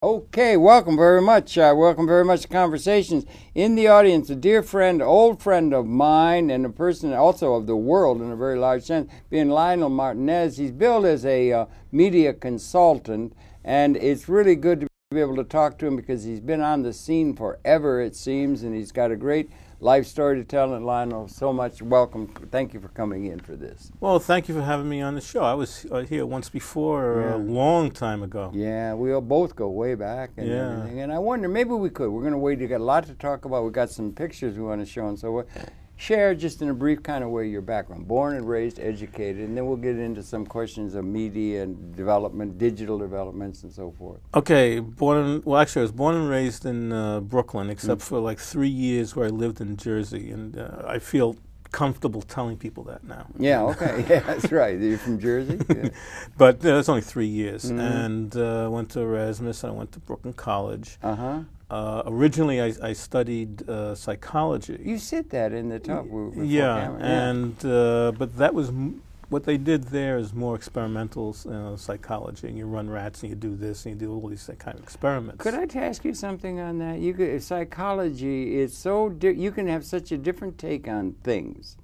Okay, welcome very much. Welcome very much to Conversations. In the audience, a dear friend, old friend of mine, and a person also of the world in a very large sense, being Lionel Martinez. He's billed as a media consultant, and it's really good to be able to talk to him because he's been on the scene forever, it seems, and he's got a great life story to tell. And Lionel, so much welcome. Thank you for coming in for this. Well, thank you for having me on the show. I was here once before, a long time ago. Yeah, we all both go way back and everything. And I wonder, maybe we could. We're going to wait. We got a lot to talk about. We got some pictures we want to show, and so share just in a brief kind of way your background. Born and raised, educated, and then we'll get into some questions of media and development, digital developments, and so forth. Okay, well, actually, I was born and raised in Brooklyn, except for like 3 years where I lived in Jersey, and I feel comfortable telling people that now. Yeah, okay, yeah, that's right. You're from Jersey? Yeah. But it's only 3 years, and went to Erasmus, and I went to Brooklyn College. Originally, I studied psychology. You said that in the talk. Yeah, and but that was what they did there is more experimental psychology, and you run rats, and you do this, and you do all these kind of experiments. Could I ask you something on that? Psychology is so you can have such a different take on things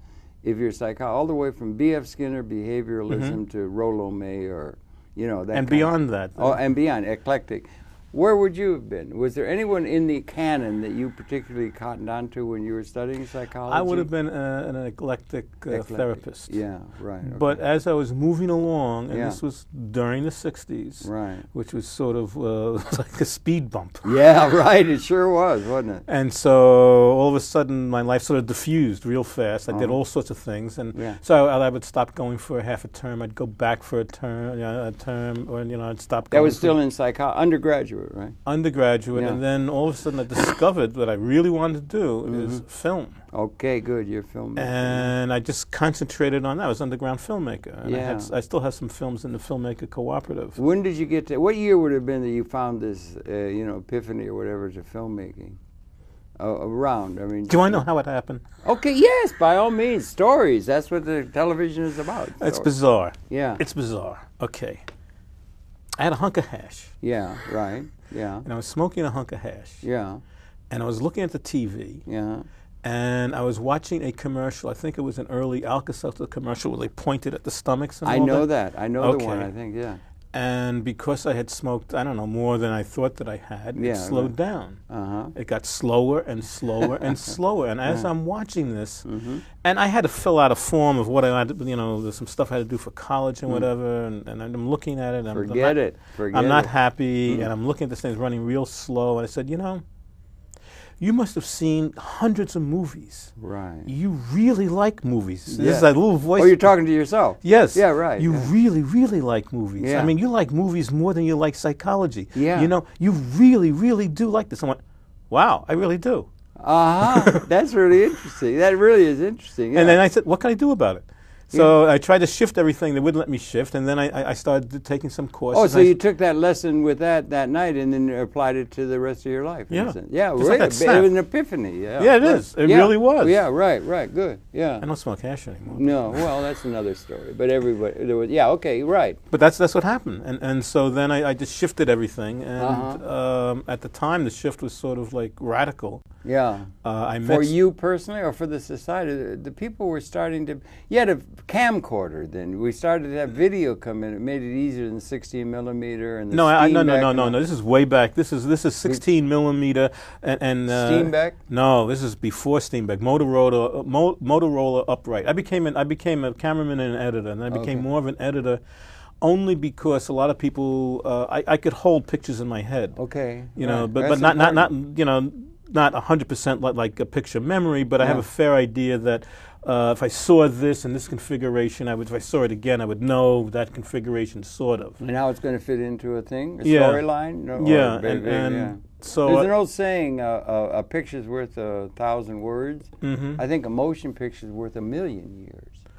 if you're all the way from B.F. Skinner behavioralism to Rollo May, or that. And beyond that. Oh, and beyond eclectic. Where would you have been? Was there anyone in the canon that you particularly cottoned onto when you were studying psychology? I would have been an eclectic therapist. Yeah, right. Okay. But as I was moving along, and this was during the 60s, right, which was sort of like a speed bump. Yeah, right. It sure was, wasn't it? And so all of a sudden, my life sort of diffused real fast. I did all sorts of things, and so I would stop going for half a term. I'd go back for a term, or I'd stop. That was still in psychology, undergraduate. Right. Undergraduate, and then all of a sudden I discovered what I really wanted to do is film. Okay, good. You're a filmmaker. And I just concentrated on that. I was underground filmmaker. And I still have some films in the Filmmaker Cooperative. When did you get to, what year would it have been that you found this, epiphany or whatever to filmmaking? Around, I mean. Do I know how it happened? Okay, yes, by all means. Stories. That's what the television is about. It's bizarre. Yeah. It's bizarre. Okay. I had a hunk of hash. Yeah, right. Yeah. And I was smoking a hunk of hash. Yeah. And I was looking at the TV. Yeah. And I was watching a commercial. I think it was an early Alka-Seltzer commercial where they pointed at the stomachs and all that. I know that. I know the one, I think, yeah. And because I had smoked, I don't know, more than I thought that I had, it slowed down. It got slower and slower and slower. And as I'm watching this, and I had to fill out a form of what I had, there's some stuff I had to do for college and whatever, and I'm looking at it. I'm not happy, and I'm looking at this thing running real slow. And I said, you must have seen hundreds of movies. Right. You really like movies. This is that little voice. Oh, you're talking to yourself. Yes. Yeah, right. You really, really like movies. Yeah. I mean, you like movies more than you like psychology. Yeah. You really, really do like this. I went, wow, I really do. That's really interesting. That really is interesting. Yeah. And then I said, what can I do about it? So I tried to shift everything. They wouldn't let me shift, and then I started taking some courses. Oh, so you took that lesson with that night and then applied it to the rest of your life. Yeah. Yeah, just really. Like It was an epiphany. Yeah, it is. It really was. Yeah, right, good. Yeah. I don't smoke hash anymore. No, well, that's another story. But everybody, there was, okay, right. But that's what happened. And so then I just shifted everything, and at the time the shift was sort of like radical. Yeah. For you personally or for the society? The people were starting to, you had a camcorder then. We started to have video come in. It made it easier than 16 millimeter and the No. This is way back. This is 16 millimeter and Steenbeck? No, this is before Steenbeck. Motorola upright. I became a cameraman and an editor, and I became more of an editor only because a lot of people I could hold pictures in my head. Okay. But not 100% like a picture memory, but I have a fair idea that if I saw this in this configuration, if I saw it again, I would know that configuration, sort of. And how it's going to fit into a thing, a storyline? So there's an old saying, a picture's worth 1,000 words. I think a motion picture's worth 1,000,000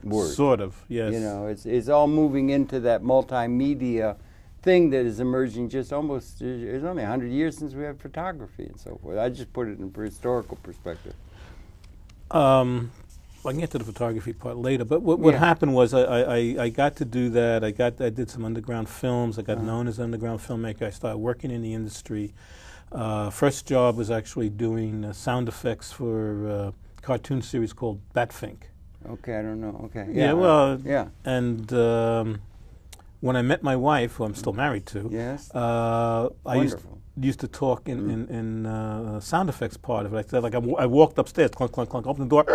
words. Sort of, yes. It's all moving into that multimedia thing that is emerging just almost, it's only 100 years since we had photography and so forth. I just put it in historical perspective. I can get to the photography part later, but what happened was I got to do that. I did some underground films. I got known as an underground filmmaker. I started working in the industry. First job was actually doing sound effects for a cartoon series called Defunct. Okay, I don't know. Okay. Yeah, well, yeah. And when I met my wife, who I'm still married to, yes, I used to talk in sound effects part of it. I said, like, I walked upstairs, clunk, clunk, clunk, open the door,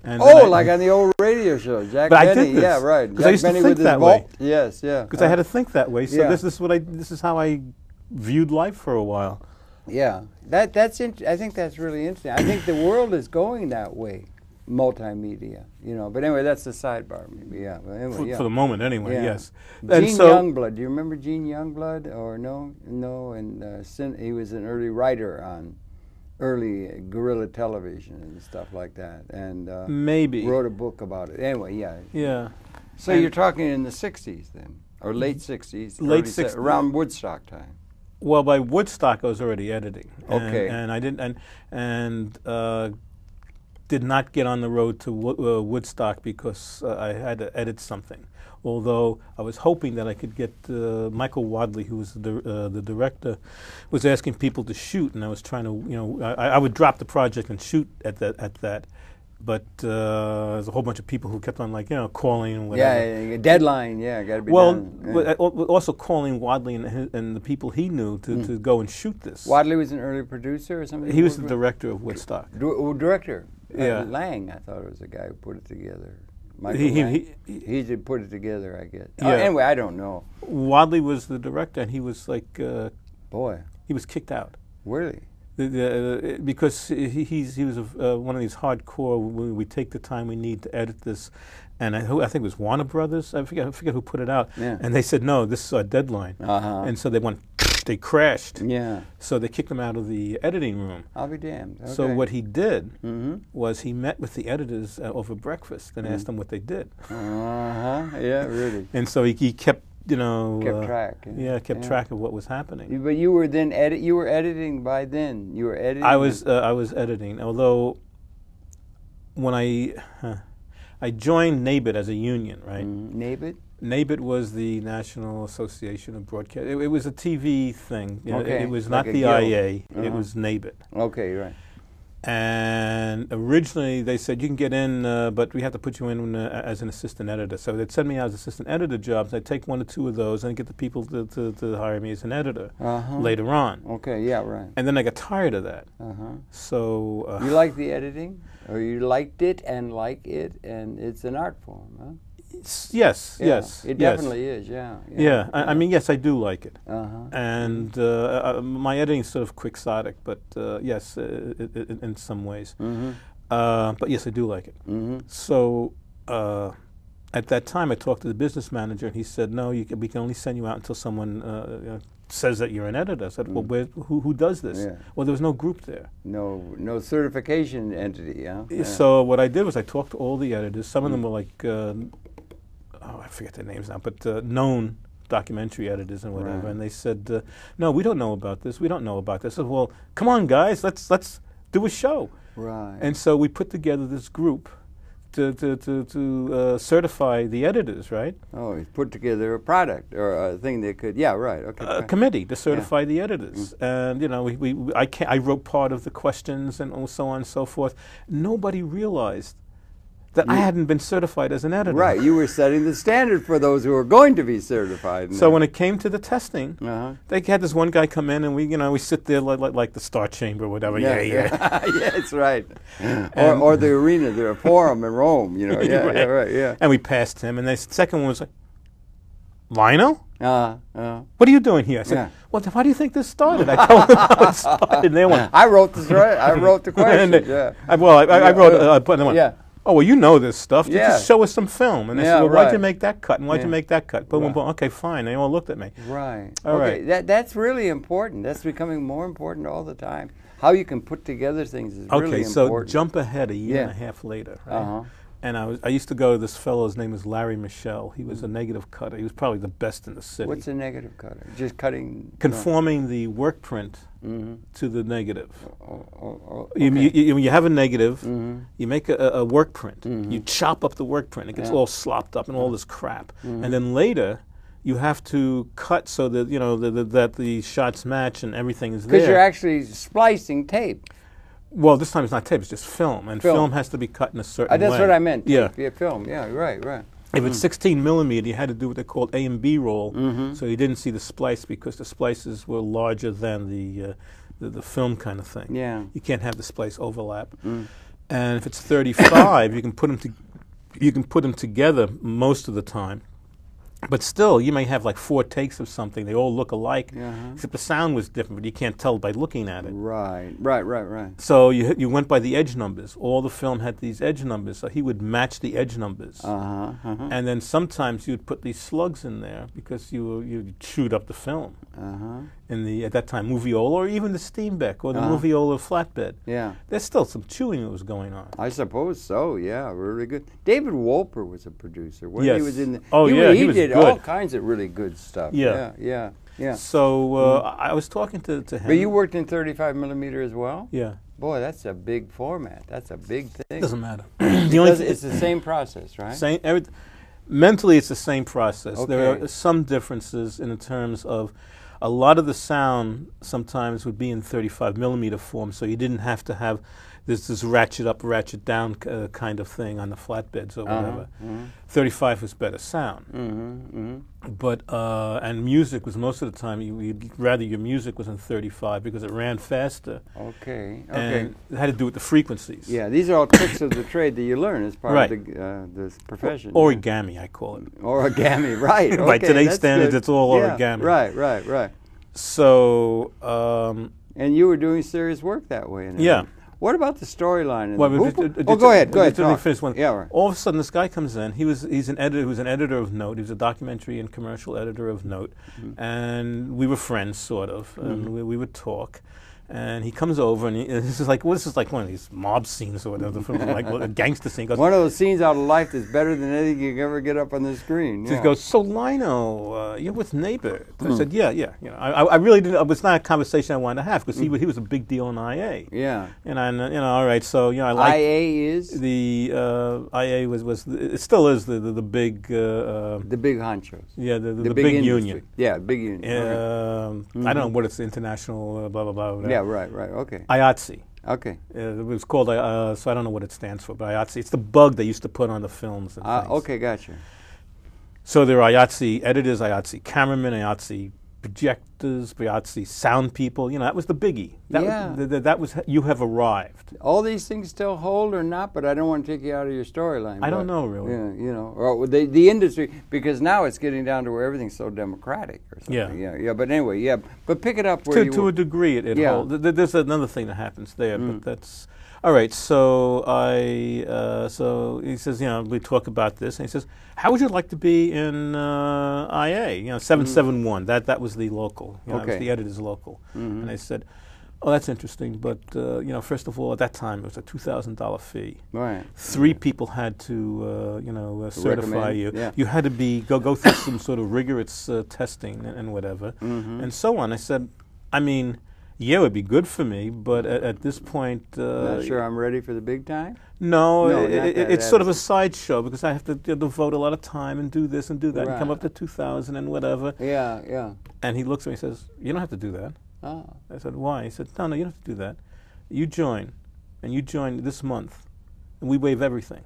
and like on the old radio show, Jack but Benny. I did this. Yeah, right. Because I used to think that way. Yes, yeah. Because I had to think that way. So this is how I viewed life for a while. Yeah, I think that's really interesting. I think the world is going that way, multimedia. You know, but anyway, that's the sidebar, maybe. Yeah, but anyway, for the moment, anyway. Yeah. Yes. Gene Youngblood. Do you remember Gene Youngblood? Or no? And he was an early writer on early guerrilla television and stuff like that, and maybe wrote a book about it. Anyway, yeah. Yeah. So you're talking in the '60s then, or late '60s, late '60s, around Woodstock time. Well, by Woodstock, I was already editing. Okay. And I didn't did not get on the road to Woodstock because I had to edit something. Although I was hoping that I could get Michael Wadley, who was the director, was asking people to shoot, and I was trying to, I would drop the project and shoot at that. But there's a whole bunch of people who kept on calling and whatever. Yeah, deadline. Yeah, got to be done. Well, but also calling Wadley and the people he knew to go and shoot this. Wadley was an early producer or something. He was the director of Woodstock. Director. Yeah. Lang, I thought it was the guy who put it together. He did put it together, I guess. Yeah. Anyway, I don't know. Wadley was the director, and he was like, boy, he was kicked out. Really? Because he was one of these hardcore. We take the time we need to edit this, and I think it was Warner Brothers. I forget who put it out. Yeah. And they said no, this is our deadline. And so they crashed. Yeah. So they kicked him out of the editing room. I'll be damned. Okay. So what he did was he met with the editors over breakfast and asked them what they did. Yeah, really. And so he kept. Kept track. Kept track of what was happening. But you were then you were editing by then. You were editing. I was editing. Although when I joined NABIT as a union, right? NABIT. NABIT was the National Association of Broadcast. It was a TV thing. Okay. It was not the IA. It was NABIT. Okay, right. And originally they said you can get in, but we have to put you in as an assistant editor. So they'd send me out as assistant editor jobs. I'd take 1 or 2 of those and get the people to hire me as an editor later on. Okay, yeah, right. And then I got tired of that. So you like the editing, or you liked it and like it, and it's an art form, huh? Yes, yeah, yes. It definitely is, yeah. I mean, yes, I do like it. And my editing is sort of quixotic, but yes, in some ways. But yes, I do like it. So at that time, I talked to the business manager, and he said, no, we can only send you out until someone says that you're an editor. I said, well, who does this? Yeah. Well, there was no group there. No certification entity, huh? Yeah. So what I did was I talked to all the editors. Some of them were like, I forget their names now, but known documentary editors and whatever. Right. And they said, no, we don't know about this. We don't know about this. I said, well, come on, guys, let's do a show. Right. And so we put together this group to certify the editors, right? Oh, he put together a product or a thing that could, yeah, right, okay. A committee to certify the editors. And, I wrote part of the questions and so on and so forth. Nobody realized that I hadn't been certified as an editor. Right, you were setting the standard for those who were going to be certified. So when it came to the testing, they had this one guy come in, and we sit there like the Star Chamber or whatever. Yeah. That's right. Or the arena, the forum in Rome. Right. And we passed him, and the second one was like, Lionel? What are you doing here? I said, well, how do you think this started? I told them how it started. And they went, I wrote this, right? I wrote the question. I wrote. Oh, well, you know this stuff. Just show us some film. And they said, well, why'd you make that cut? And why'd you make that cut? Boom, boom. Okay, fine. They all looked at me. Right. All right. That's really important. That's becoming more important all the time. How you can put together things is really important. Okay, so jump ahead a year and a half later. Right? And I used to go to this fellow, his name was Larry Michel. He was a negative cutter. He was probably the best in the city. What's a negative cutter? Just cutting? Conforming the work print to the negative. Okay. You have a negative, you make a work print. You chop up the work print. It gets all slopped up and all this crap. And then later, you have to cut so that, that the shots match and everything is there. Because you're actually splicing tape. Well, this time it's not tape, it's just film. And film has to be cut in a certain way. That's what I meant. Yeah. Film. Yeah, right. If it's 16 millimeter, you had to do what they called A and B roll, so you didn't see the splice because the splices were larger than the film kind of thing. Yeah. You can't have the splice overlap. And if it's 35, you can put them together most of the time. But still, you may have like 4 takes of something. They all look alike, except the sound was different, but you can't tell by looking at it. Right. So you went by the edge numbers. All the film had these edge numbers, so he would match the edge numbers. And then sometimes you'd put these slugs in there because you chewed up the film. In the, at that time, moviola, or even the Steenbeck, or the moviola flatbed. Yeah. There's still some chewing that was going on. I suppose so, yeah, really good. David Wolper was a producer. When yes. he was in the, he did good. all kinds of really good stuff. Yeah. So I was talking to him. But you worked in 35 millimeter as well? Yeah. Boy, that's a big format. That's a big thing. Doesn't matter. It's the same process, right? Mentally, it's the same process. Okay. There are some differences in terms of a lot of the sound sometimes would be in 35 millimeter form, so you didn't have to have this ratchet up, ratchet down kind of thing on the flatbeds or whatever. 35 was better sound. But, and music was most of the time, you'd rather your music was in 35 because it ran faster. Okay. And it had to do with the frequencies. Yeah, these are all tricks of the trade that you learn as part of this profession. Origami, I call it. Origami, right. By today's standards, it's all origami. Right. So, and you were doing serious work that way. Yeah. What about the storyline? Go ahead. Let me finish one. Yeah, right. All of a sudden, this guy comes in. He's an editor. He was an editor of note. He was a documentary and commercial editor of note, and we were friends, sort of. And we would talk. And he comes over, and this is like one of these mob scenes or whatever, from like a gangster scene. Goes, one of those scenes out of life that's better than anything you can ever get up on the screen. So he goes, "So Lionel, you're with Neighbor." I said, "Yeah." I really didn't. It was not a conversation I wanted to have because he was a big deal in IA. Yeah. And all right. So I like IA is the IA was it still is the big the big honchos. Yeah, the big union. Yeah, big union. I don't know what it's international blah blah blah. Yeah. Right, okay. IATSE. Okay. It was called, so I don't know what it stands for, but IATSE. It's the bug they used to put on the films and things. Okay, gotcha. So there are IATSE editors, IATSE cameramen, IATSE projectors, IATSE sound people. That was the biggie. That was you have arrived. All these things still hold or not, but I don't want to take you out of your storyline. I don't know, really. Or the industry, because now it's getting down to where everything's so democratic or something. Yeah. But anyway, but pick it up where to a degree it holds. There's another thing that happens there, but that's all right. So so he says, we talk about this, and he says, how would you like to be in IA? 771. That was the local. It was the editor's local, and I said, oh, that's interesting, but first of all, at that time it was a $2,000 fee. Right. 3 people had to certify you. Yeah. You had to go through some sort of rigorous testing and whatever, and so on. I said, yeah, it would be good for me, but at this point... Not sure I'm ready for the big time? No, it's sort of a sideshow because I have to devote a lot of time and do this and do that and come up to 2,000 and whatever. Yeah. And he looks at me and says, you don't have to do that. Oh. I said, why? He said, no, you don't have to do that. You join, and you join this month, and we waive everything.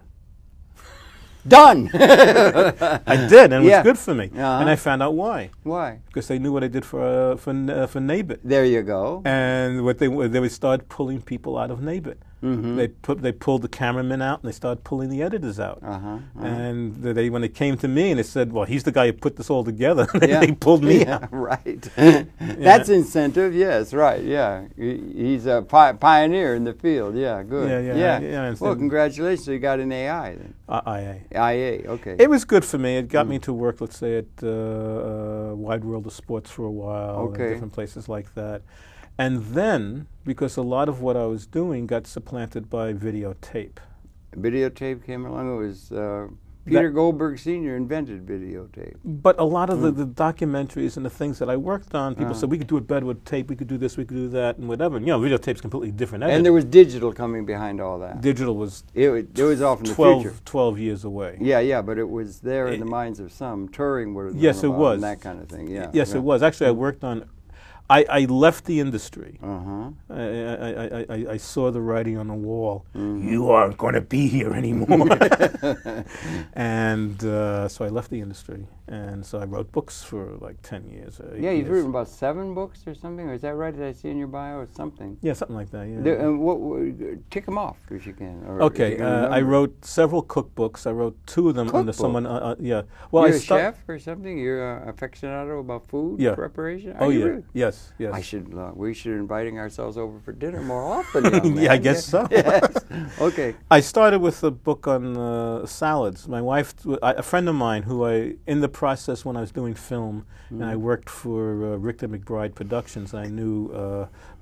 Done! I did, and it was good for me. And I found out why. Why? Because they knew what I did for NABIT. There you go. And they would start pulling people out of NABIT. They pulled the cameramen out, and they started pulling the editors out. And when they came to me and they said, well, he's the guy who put this all together, they pulled me out. Right. That's incentive, yes, right, yeah. He's a pioneer in the field, yeah, good. Yeah. Well, congratulations, you got an AI then. IA, okay. It was good for me. It got me to work, let's say, at Wide World of Sports for a while, and different places like that. And then, because a lot of what I was doing got supplanted by videotape. Videotape came along. It was Peter Goldberg Sr. invented videotape. But a lot of the documentaries and the things that I worked on, people said we could do it better with tape, we could do this, we could do that, and whatever. And, videotape's completely different. And there was digital coming behind all that. Digital was it was off in the future. 12 years away. Yeah, but it was there in the minds of some. Touring would have yes, it was. And that kind of thing, yeah. Yes, it was. Actually, I worked on... I left the industry. I saw the writing on the wall. You aren't going to be here anymore. And so I left the industry. And so I wrote books for like 10 years. Yeah, you've written about 7 books or something? Or is that right? Did I see in your bio or something? Yeah, something like that, yeah. Tick them off if you can. Okay, I wrote several cookbooks. I wrote 2 of them under someone. Yeah. Well, you're a chef or something? You're aficionado about food preparation? Oh, yeah. Really? Yes. I should. We should be inviting ourselves over for dinner more often. Young man. Yeah, I guess so. Yes. Okay. I started with a book on salads. My wife, a friend of mine, who in the process when I was doing film, and I worked for Richter McBride Productions. I knew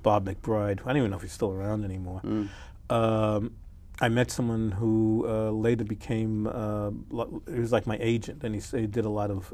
Bob McBride. I don't even know if he's still around anymore. I met someone who later became, he was like my agent, and he did a lot of,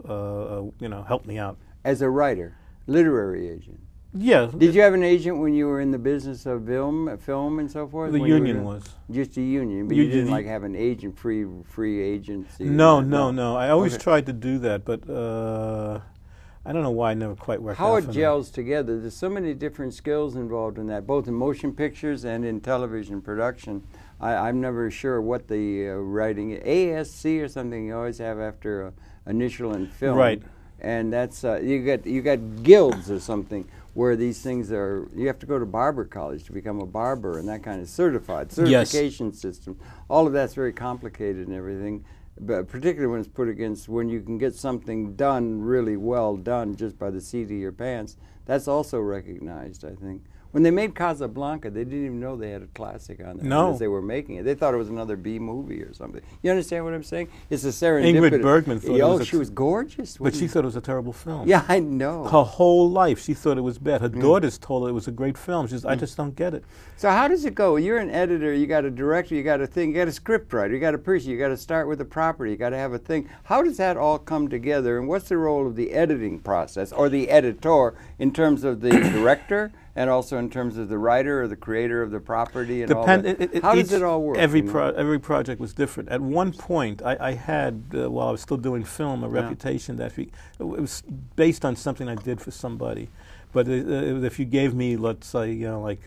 helped me out. As a writer, literary agent. Yeah. Did you have an agent when you were in the business of film and so forth? The union was. Just a union, but you didn't like have an agent, free agency? No. I always tried to do that, but I don't know why I never quite worked out. How it gels together. There's so many different skills involved in that, both in motion pictures and in television production. I'm never sure what the writing is. ASC or something you always have after initial in film. Right. And that's you got guilds or something where these things are. You have to go to barber college to become a barber and that kind of certification system. All of that's very complicated and everything, but particularly when it's put against when you can get something done really well done just by the seat of your pants. That's also recognized, I think. When they made Casablanca, they didn't even know they had a classic on there as they were making it. They thought it was another B movie or something. You understand what I'm saying? It's a serendipity. Ingrid Bergman thought she was gorgeous. But she thought it was a terrible film. Yeah, I know. Her whole life, she thought it was bad. Her daughters told her it was a great film. She says, I just don't get it. So how does it go? You're an editor, you got a director, you got a thing, you got a script writer, you got a person, you got to start with a property, you got to have a thing. How does that all come together, and what's the role of the editing process, or the editor, in terms of the director, and also in terms of the writer or the creator of the property and all that? How does it all work? Every project was different. At one point, I had, while I was still doing film, a reputation that it was based on something I did for somebody. But if you gave me, let's say,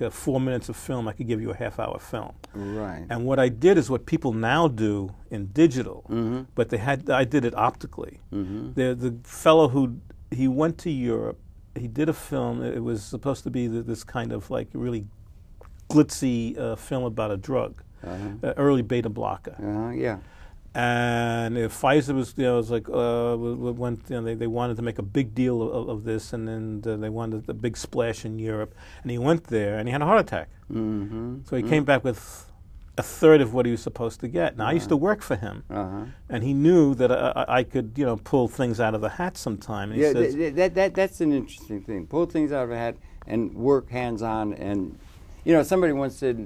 4 minutes of film, I could give you a half-hour film. Right. And what I did is what people now do in digital, but I did it optically. The fellow he went to Europe. He did a film. It was supposed to be this kind of like really glitzy film about a drug, early beta blocker. Yeah. And Pfizer was, was like, they wanted to make a big deal of this, and then they wanted a big splash in Europe. And he went there, and he had a heart attack. So he came back with a third of what he was supposed to get. Now, I used to work for him, and he knew that I could, pull things out of the hat sometime. And he says, that's an interesting thing. Pull things out of a hat and work hands-on. And, somebody once said,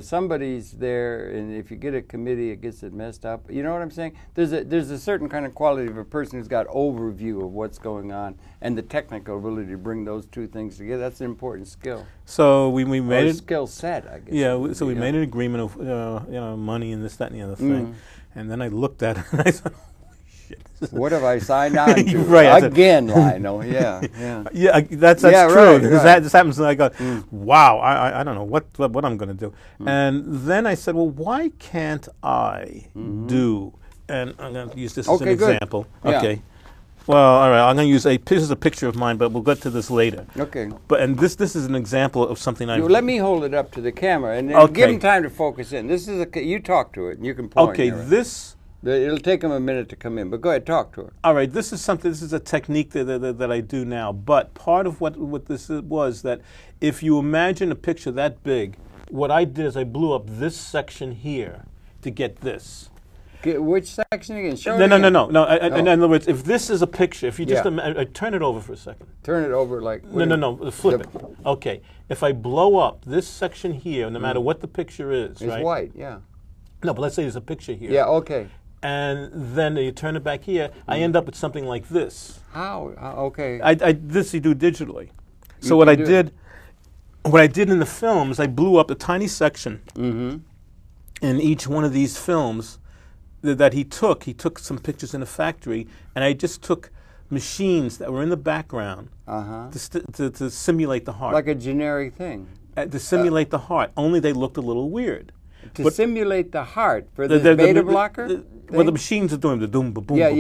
somebody's there, and if you get a committee, it gets it messed up. You know what I'm saying? There's a certain kind of quality of a person who's got overview of what's going on, and the technical ability to bring those two things together. That's an important skill. So we made it. Skill set, I guess. Yeah. So we made an agreement of money and this, that, and the other thing, and then I looked at it and I said, what have I signed on to? Right, again, Lionel. Yeah. That's true. Right. This happens, and I go, wow, I don't know what I'm going to do. And then I said, well, why can't I do? And I'm going to use this as an example. Yeah. Okay. Well, all right. I'm going to use this is a picture of mine, but we'll get to this later. Okay. And this is an example of something I. Let me hold it up to the camera and give him time to focus in. This is you talk to it and you can point. Okay. It'll take him a minute to come in, but go ahead, talk to her. All right, this is a technique that I do now, but part of what this was that if you imagine a picture that big, what I did is I blew up this section here to get this. Which section again? Show No. In other words, if this is a picture, if you just turn it over for a second. Turn it over like... No, flip it. Okay, if I blow up this section here, no matter what the picture is, it's white, yeah. No, but let's say there's a picture here. Yeah, okay. And then you turn it back here, I end up with something like this. How? Okay. This you do digitally. So what I did in the films, I blew up a tiny section in each one of these films that he took some pictures in a factory, and I just took machines that were in the background to simulate the heart. Like a generic thing. To simulate the heart, only they looked a little weird. To simulate the heart for the beta blocker? Well, the machines are doing the boom, boom, boom, yeah.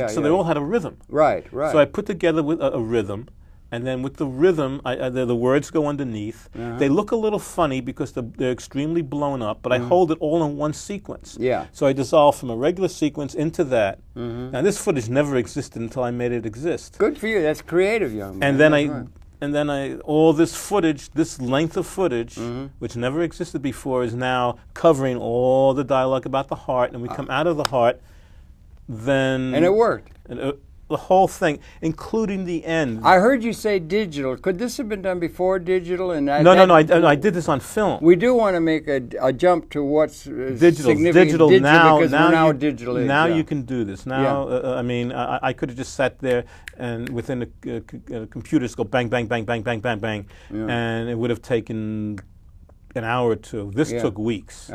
So they all had a rhythm. Right, right. So I put together with a rhythm, and then with the rhythm, the words go underneath. They look a little funny because they're extremely blown up, but I hold it all in one sequence. Yeah. So I dissolve from a regular sequence into that. Now this footage never existed until I made it exist. Good for you. That's creative, young man. And then all this footage, this length of footage, which never existed before, is now covering all the dialogue about the heart. And we come out of the heart, then... And it worked. The whole thing, including the end. I heard you say digital. Could this have been done before digital? And No, I did this on film. We do want to make a jump to what's digital now. Because we're now digital age. Now you can do this. Now, I mean, I could have just sat there and within a computer go bang, bang, bang, bang, bang, bang, bang, and it would have taken an hour or two. This took weeks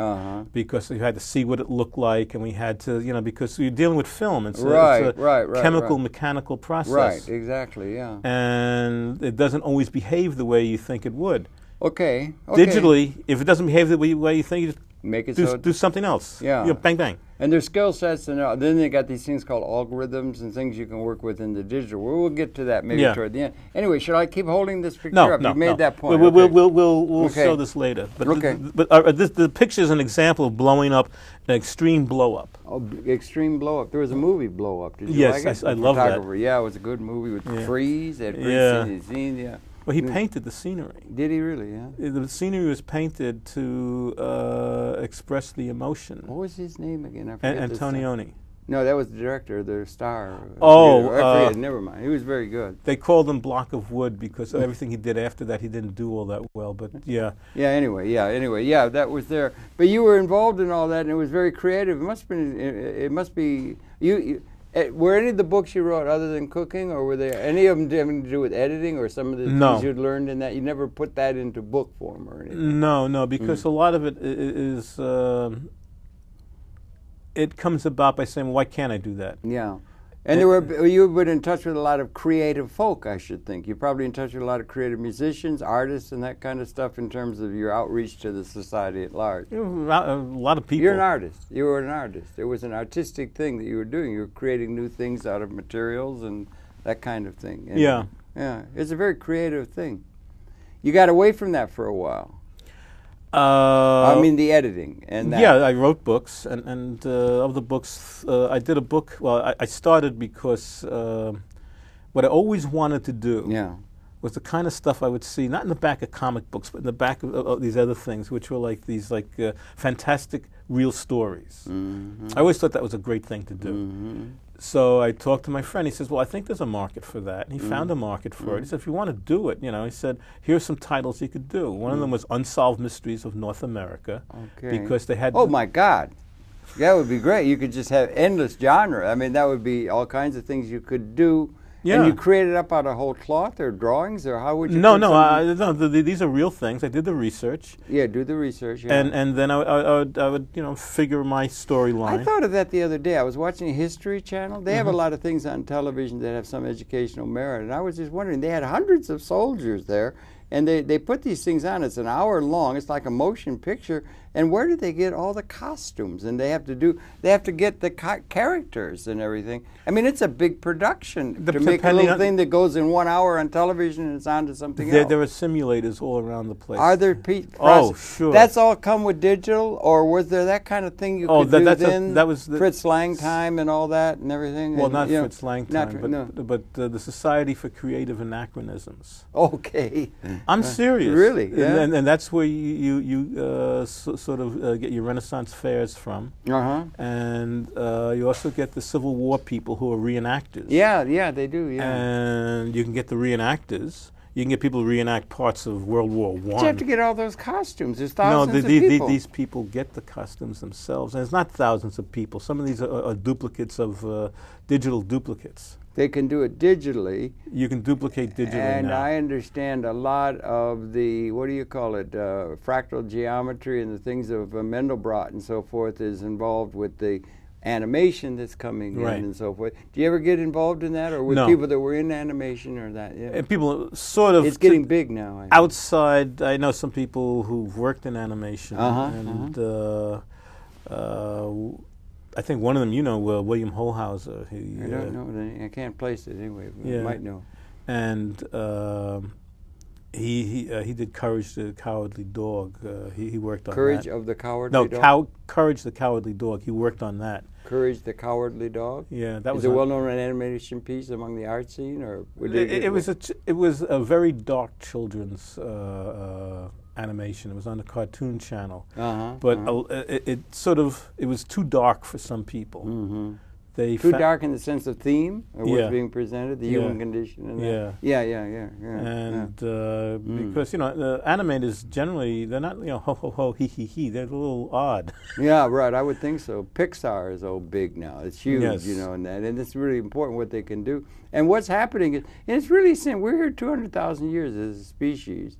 because we had to see what it looked like, and we had to, because you're dealing with film. It's a chemical, mechanical process. Right, exactly, yeah. And it doesn't always behave the way you think it would. Okay. Digitally, if it doesn't behave the way you think, you just make it do something else. Yeah. Bang, bang. And there's skill sets, and then they got these things called algorithms and things you can work with in the digital. We'll get to that maybe toward the end. Anyway, should I keep holding this picture up? No, You've made that point. We'll show this later. But the picture is an example of blowing up, an extreme blow up. Oh, extreme blow up. There was a movie Blow Up. Did you like it? Yes, I love that. Yeah, it was a good movie with trees. It had scenes. Yeah. Well, he painted the scenery. Did he really? Yeah. The scenery was painted to express the emotion. What was his name again? I forget. Antonioni. No, that was the director, the star. Oh, I forget. Never mind. He was very good. They called him Block of Wood because everything he did after that, he didn't do all that well. But yeah. Yeah. Anyway, that was there. But you were involved in all that, and it was very creative. It must be you were any of the books you wrote other than cooking, or were there any of them having to do with editing, or some of the things you'd learned in that? You never put that into book form or anything? No, because a lot of it is it comes about by saying, well, why can't I do that? Yeah. And you've been in touch with a lot of creative folk, I should think. You're probably in touch with a lot of creative musicians, artists, and that kind of stuff in terms of your outreach to the society at large. A lot of people. You're an artist. You were an artist. It was an artistic thing that you were doing. You were creating new things out of materials and that kind of thing. And yeah, it's a very creative thing. You got away from that for a while. I mean the editing and that. Yeah, I wrote books, and of the books, I did a book. Well, I started because what I always wanted to do was the kind of stuff I would see, not in the back of comic books, but in the back of these other things, which were like these fantastic real stories. I always thought that was a great thing to do. So I talked to my friend. He says, well, I think there's a market for that. And he found a market for it. He said, if you want to do it, he said, here's some titles you could do. One of them was Unsolved Mysteries of North America. Okay. Because they had... Oh, my God. That would be great. You could just have endless genre. I mean, that would be all kinds of things you could do. Yeah. And you created up out of whole cloth or drawings, or how would you? No, these are real things. I did the research. Yeah, do the research. Yeah. And then I would figure my storyline. I thought of that the other day. I was watching a History Channel. They have a lot of things on television that have some educational merit, and I was just wondering. They had hundreds of soldiers there, and they put these things on. It's an hour long. It's like a motion picture. And where did they get all the costumes? And they have to get the characters and everything. I mean, it's a big production to make a little thing that goes in 1 hour on television and it's on to something else. There are simulators all around the place. Are there? Oh, sure. That's all come with digital, or was there that kind of thing you could do then? That was Fritz Lang time and all that and everything. Well, not Fritz Lang time, but the Society for Creative Anachronisms. Okay. I'm serious. Really? Yeah. And that's where you sort of get your Renaissance fairs from. And you also get the Civil War people who are reenactors. Yeah, they do, yeah. And you can get the reenactors. You can get people to reenact parts of World War I. But you have to get all those costumes. There's thousands of people. These people get the costumes themselves. And it's not thousands of people. Some of these are duplicates of digital duplicates. They can do it digitally. You can duplicate digitally and now. I understand a lot of the, what do you call it, fractal geometry and the things of Mandelbrot and so forth is involved with the animation that's coming in and so forth. Do you ever get involved in that, or with people that were in animation or that? Yeah. And people sort of... It's getting big now. Outside, I know some people who've worked in animation, and I think one of them, you know, William Holhauser. I don't know. I can't place it anyway. You might know. And he did Courage the Cowardly Dog. He worked on Courage that. of the Cowardly Dog? No, Courage the Cowardly Dog. He worked on that. Courage the Cowardly Dog? Yeah, that was a well-known animation piece among the art scene, or it was a very dark children's animation. It was on the Cartoon Channel, but it was too dark for some people. Too dark in the sense of theme, or what's being presented, the human condition. And And because, you know, the animators generally, they're not, you know, ho, ho, ho, he, they're a little odd. Yeah, right, I would think so. Pixar is so big now. It's huge, you know, and it's really important what they can do. And what's happening is, and it's really simple, we're here 200,000 years as a species.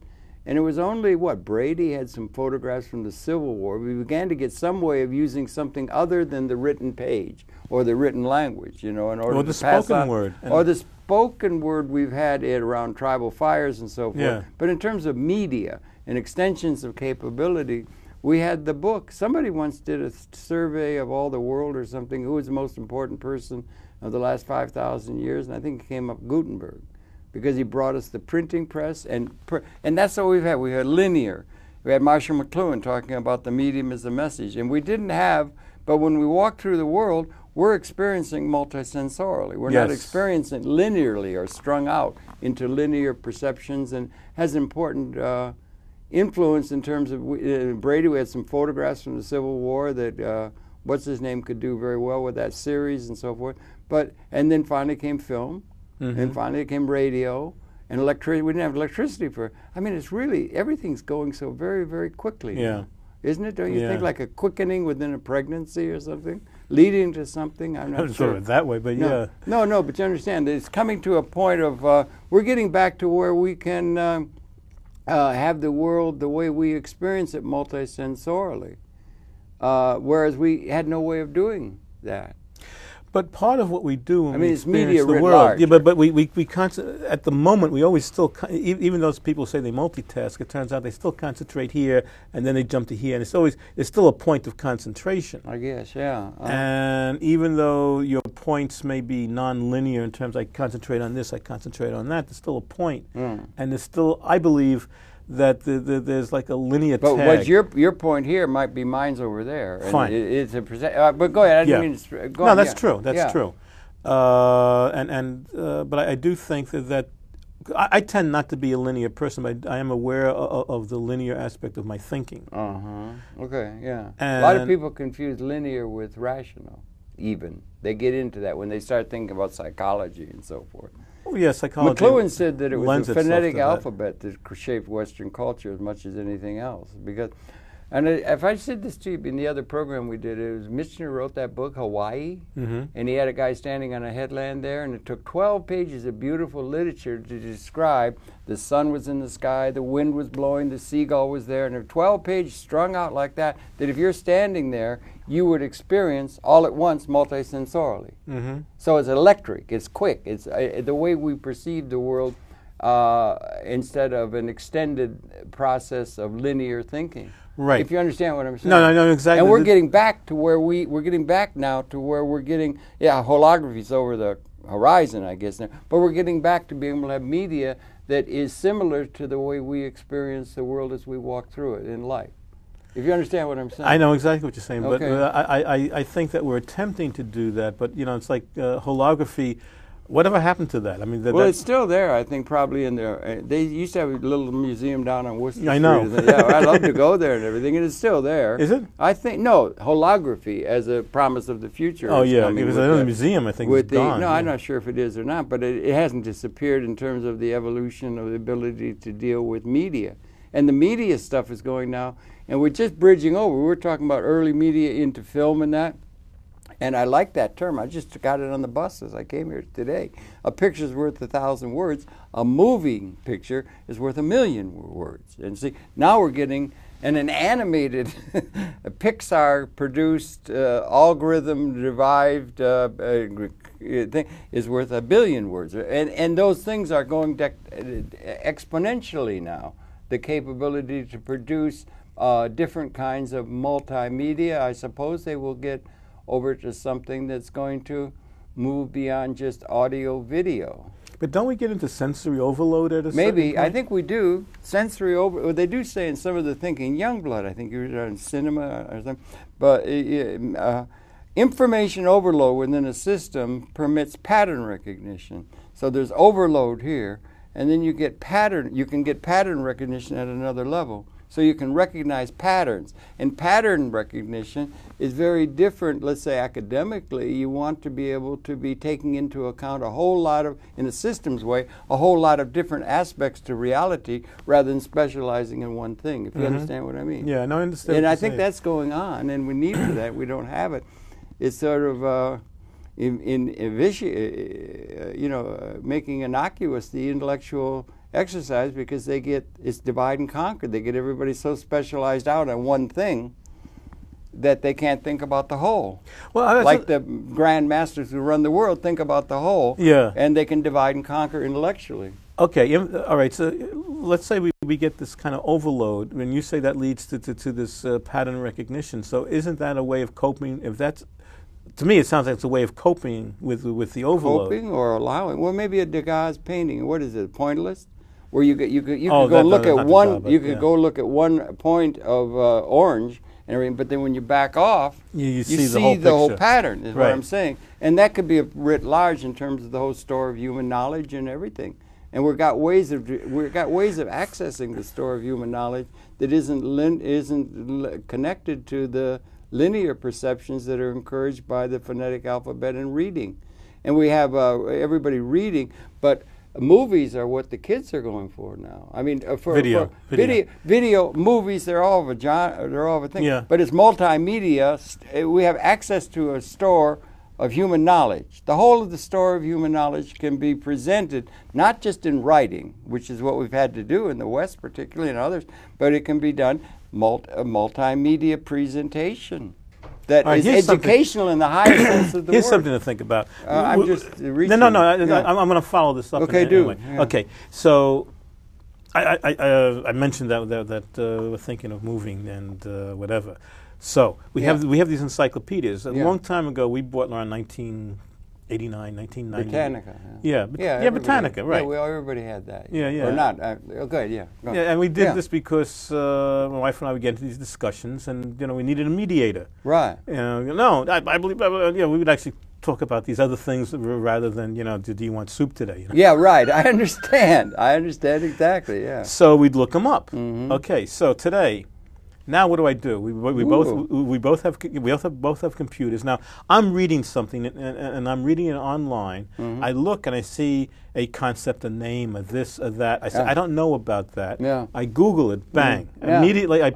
And it was only, Brady had some photographs from the Civil War. We began to get some way of using something other than the written page or the written language, you know, in order to pass on. Or the spoken word we've had around tribal fires and so forth. Yeah. But in terms of media and extensions of capability, we had the book. Somebody once did a survey of all the world or something, who was the most important person of the last 5,000 years, and I think it came up Gutenberg, because he brought us the printing press, and that's what we've had. We had linear. We had Marshall McLuhan talking about the medium as a message, and we didn't have, but when we walk through the world, we're experiencing multisensorily. We're not experiencing linearly or strung out into linear perceptions, and has important influence in terms of, Brady, we had some photographs from the Civil War that, what's-his-name could do very well with that series and so forth. And then finally came film. And finally it came radio and electricity. We didn't have electricity for, I mean, it's really, everything's going so very, very quickly now. Isn't it? Don't you think, like a quickening within a pregnancy or something, leading to something? I'm not sure. It that way, but No, but you understand, it's coming to a point of, we're getting back to where we can have the world the way we experience it multisensorily, whereas we had no way of doing that. But part of what we do when we it's media experience the world, but we at the moment we always still, even though people say they multitask, it turns out they still concentrate here and then they jump to here, and it's still a point of concentration. I guess, yeah. And even though your points may be non-linear in terms, I concentrate on this, I concentrate on that, there's still a point, and there's still, I believe, that there's like a linear tag. But what's your point here might be mine's over there. Fine. It's a but go ahead. I didn't mean to go on. That's true. That's true. But I do think that I tend not to be a linear person, but I am aware of the linear aspect of my thinking. Okay, yeah. A lot of people confuse linear with rational, even. They get into that when they start thinking about psychology and so forth. Oh, yeah, psychology. McLuhan said that it was a phonetic alphabet that shaped Western culture as much as anything else. And if I said this to you in the other program we did, it was Michener wrote that book, Hawaii, and he had a guy standing on a headland there, and it took 12 pages of beautiful literature to describe the sun was in the sky, the wind was blowing, the seagull was there, and there were 12 pages strung out like that if you're standing there, you would experience all at once multisensorily. So it's electric, it's quick, it's the way we perceive the world instead of an extended process of linear thinking. Right. If you understand what I'm saying. No, exactly. And we're getting back to where we're getting back now to where we're getting, holography's over the horizon, I guess, now, but we're getting back to being able to have media that is similar to the way we experience the world as we walk through it in life. If you understand what I'm saying. I know exactly what you're saying, okay. But I think that we're attempting to do that, but, you know, it's like holography. Whatever happened to that? I mean, well, it's still there. I think probably in there. They used to have a little museum down on Worcester Street. I know. Yeah, I'd love to go there and everything, and it's still there. Is it? I think no holography as a promise of the future. Oh yeah, because another museum I think is gone. No, I'm not sure if it is or not, but it hasn't disappeared in terms of the evolution of the ability to deal with media, and the media stuff is going now, and we're just bridging over. We're talking about early media into film and that. And I like that term. I just got it on the bus as I came here today. A picture's worth 1,000 words. A moving picture is worth 1,000,000 words. And see, now we're getting an animated, Pixar-produced, algorithm-derived thing is worth 1,000,000,000 words. And those things are going exponentially now. The capability to produce different kinds of multimedia. I suppose they will get over to something that's going to move beyond just audio video. But don't we get into sensory overload at a Maybe. certain point? I think we do. Sensory overload. They do say in some of the thinking, Youngblood, I think you were on cinema or something, but information overload within a system permits pattern recognition. So there's overload here, and then you get pattern. You can get pattern recognition at another level. So you can recognize patterns. And pattern recognition is very different, let's say academically. You want to be able to be taking into account a whole lot of, in a systems way, a whole lot of different aspects to reality rather than specializing in one thing, if you understand what I mean. Yeah, no, I understand. And I think that's going on, and we need for that. We don't have it. It's sort of making innocuous the intellectual exercise because it's divide and conquer. They get everybody so specialized out on one thing that they can't think about the whole. Well, like the grand masters who run the world think about the whole, and they can divide and conquer intellectually. Okay, all right, so let's say we get this kind of overload. When you say that leads to this pattern recognition, so isn't that a way of coping? If that's, to me, it sounds like it's a way of coping with the overload. Coping or allowing? Well, maybe a Degas painting. What is it? Pointillist? Where you could go look at one. You could go look at one point of orange and everything, but then when you back off, you see the whole pattern. Is what I'm saying, and that could be writ large in terms of the whole store of human knowledge and everything. And we've got ways of accessing the store of human knowledge that isn't connected to the linear perceptions that are encouraged by the phonetic alphabet and reading. And we have everybody reading, but movies are what the kids are going for now. I mean, video, movies, they're all of a thing. Yeah. But it's multimedia. We have access to a store of human knowledge. The whole of the store of human knowledge can be presented not just in writing, which is what we've had to do in the West, particularly, and others, but it can be done multimedia presentation. That is educational in the highest sense of the word. Here's something to think about. I'm just reaching. I'm going to follow this up. Okay, anyway. Yeah. Okay, so I mentioned that we're thinking of moving and whatever. So we have these encyclopedias. A long time ago, we bought around 1989, 1990. Britannica. Yeah, Britannica, right. Yeah, everybody had that. Yeah. Or not. Okay, yeah. Go yeah, and we did this because my wife and I would get into these discussions, and we needed a mediator. Right. I believe we would actually talk about these other things rather than do you want soup today? Yeah, right. I understand. Exactly. Yeah. So we'd look them up. Okay, so today. Now what do? We both have computers. Now I'm reading something and I'm reading it online. I look and I see a concept, a name, a this, a that. I say I don't know about that. Yeah. I Google it. Bang! Immediately I